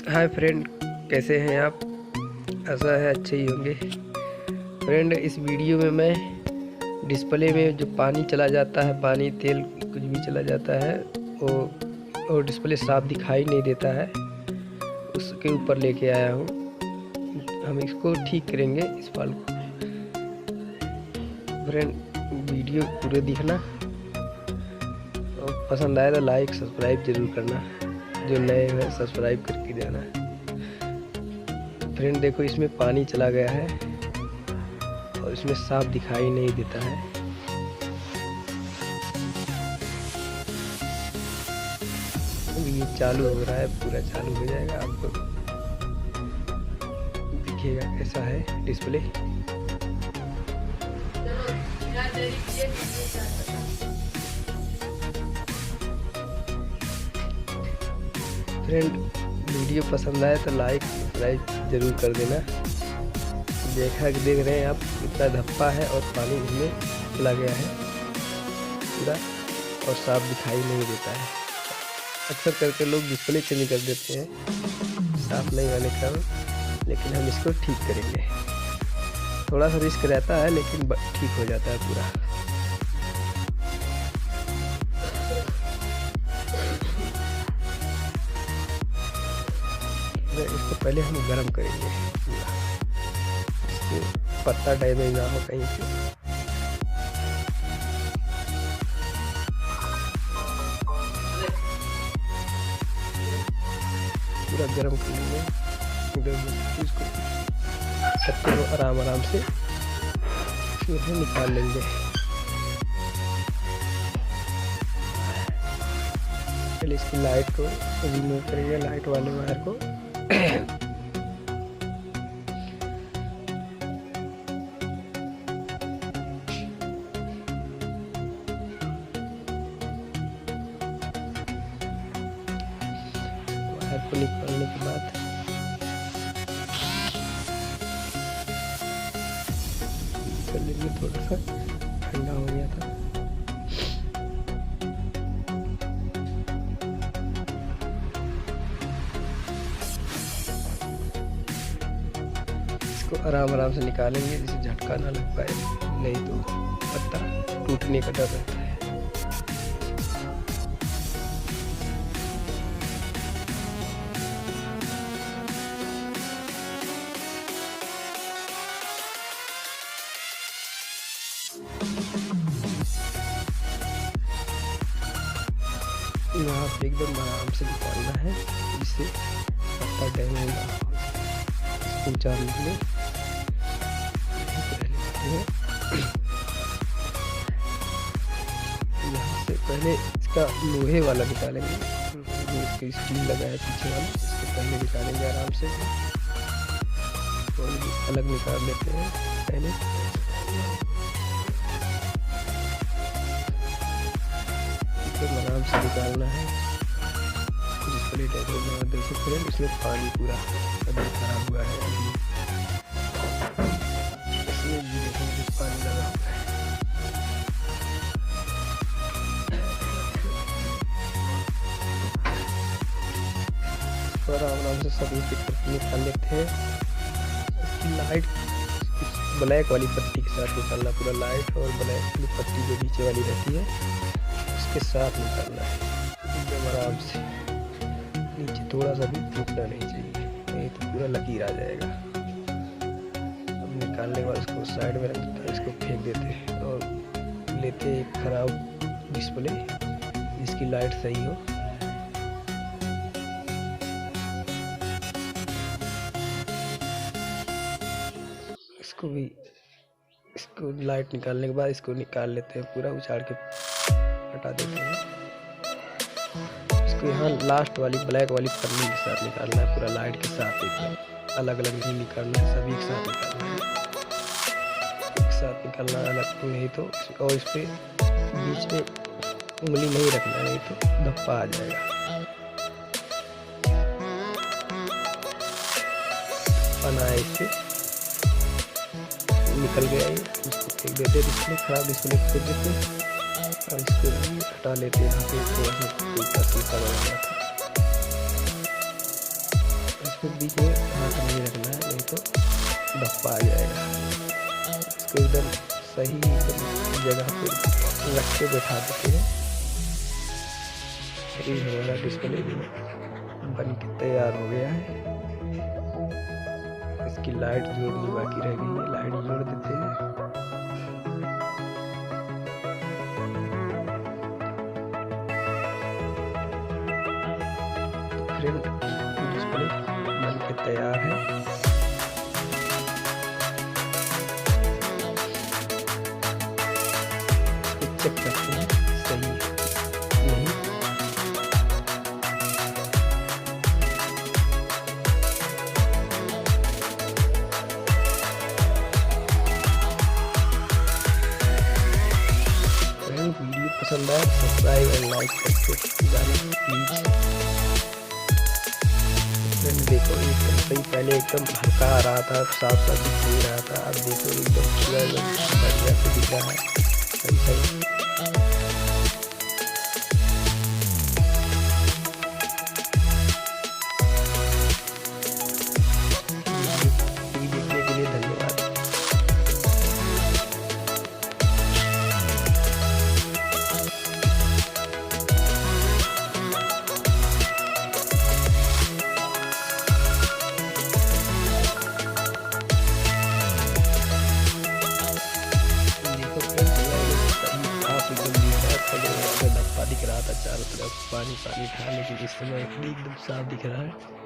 Hi friend, कैसे हैं आप? ऐसा है अच्छे ही होंगे। फ्रेंड, इस वीडियो में मैं डिस्प्ले में जो पानी चला जाता है, पानी तेल कुछ भी चला जाता है वो और डिस्प्ले साफ दिखाई नहीं देता है, उसके ऊपर लेके आया हूँ। हम इसको ठीक करेंगे, इस फॉल्ट को। फ्रेंड, वीडियो पूरे दिखना और पसंद आए तो लाइक सब्सक्राइब जरूर करना। जो नए हैं सब्सक्राइब करके जाना। फ्रेंड देखो, इसमें पानी चला गया है और इसमें साफ दिखाई नहीं देता है। अभी ये चालू हो रहा है, पूरा चालू हो जाएगा, आपको दिखेगा कैसा है डिस्प्ले। फ्रेंड, वीडियो पसंद आए तो लाइक सब्सक्राइब जरूर कर देना। देख रहे हैं आप, कितना धप्पा है और पानी इसमें चला गया है पूरा और साफ दिखाई नहीं देता है। अक्सर करके लोग डिस्प्ले चेंज कर देते हैं साफ नहीं आने का, लेकिन हम इसको ठीक करेंगे। थोड़ा सा रिस्क रहता है लेकिन ठीक हो जाता है पूरा। इसको पहले हम गर्म करेंगे, इसके पत्ता डैमेज ना हो कहीं से। पूरा गर्म कर लेंगे, इसको पत्ते को आराम से इसमें निकाल लेंगे। पहले इसकी लाइट को रिमूव करेंगे, लाइट वाले वायर को। वायर को निकालने के बाद कर लेंगे, थोड़ा सा ठंडा हो गया था। आराम से निकालेंगे, जिससे झटका ना लग पाए, नहीं तो पत्ता टूटने का डर रहता है। यहाँ पे एकदम आराम से निकालना है, जिससे पत्ता डैमेज ना हो। ऊंचा निकले यहाँ से पहले इसका लोहे वाला निकालेंगे, जो इसके स्टील लगा है पीछे वाला, इसको पहले निकालेंगे आराम से। तो अलग निकाल लेते हैं पहले। एकदम आराम से निकालना है, डिस्प्ले डैमेज। देखो फ्रेंड, इसमें पानी पूरा अभी खराब हुआ है, अभी इसमें भी देखो पानी लगा हुआ है। तो आराम से सभी निकाल लेते हैं। इसकी लाइट ब्लैक वाली पट्टी के साथ निकालना, पूरा लाइट और ब्लैक वाली पट्टी जो नीचे वाली रहती है उसके साथ निकालना है एकदम आराम से। नीचे थोड़ा सा भी टूटना नहीं चाहिए, नहीं तो पूरा लकीर आ जाएगा। अब निकालने के बाद इसको साइड में रख देते हैं, इसको फेंक देते हैं और लेते हैं एक खराब डिस्प्ले जिसकी लाइट सही हो। इसको लाइट निकालने के बाद इसको निकाल लेते हैं, पूरा उछाड़ के हटा देते हैं। इसको यहाँ लास्ट वाली ब्लैक वाली पन्नी के साथ निकालना है, पूरा लाइट के साथ एकदम अलग अलग नहीं निकालना है, सभी एक साथ निकालना है। एक साथ निकालना, अलग नहीं तो। और इस पे बीच में उंगली नहीं रखना, नहीं तो धप्पा आ जाएगा। पना है इस पे निकल गया, ये इसको फेंक देते, डिस्प्ले खराब डिस्प्ले फेंक देते और इसको हटा लेते हैं। यहाँ पे थोड़ा सा टूटा सूखा लगा था। इसको बीच में हाथ नहीं रखना है, नहीं तो धप्पा आ जाएगा। इसको एकदम सही एकदम जगह पे रख के बैठा देते हैं। ये हमारा डिस्प्ले भी बन के तैयार हो गया है। इसकी लाइट जोड़नी बाकी रह गई है, लाइट जोड़ देते हैं। फ्रेंड डिस्प्ले बन के तैयार है। इसको चेक करते हैं सही है नहीं। वीडियो पसंद आए सब्सक्राइब और लाइक करके जाना प्लीज। देखो एकदम सही, पहले एकदम हल्का आ रहा था, साफ साफ दिख नहीं रहा था। अब देखो एकदम पूरा बढ़िया से दिख रहा है सही सही। देखने के लिए धन्यवाद। धप्पा दिख रहा था चारों तरफ पानी पानी था, लेकिन इस समय एकदम साफ दिख रहा है।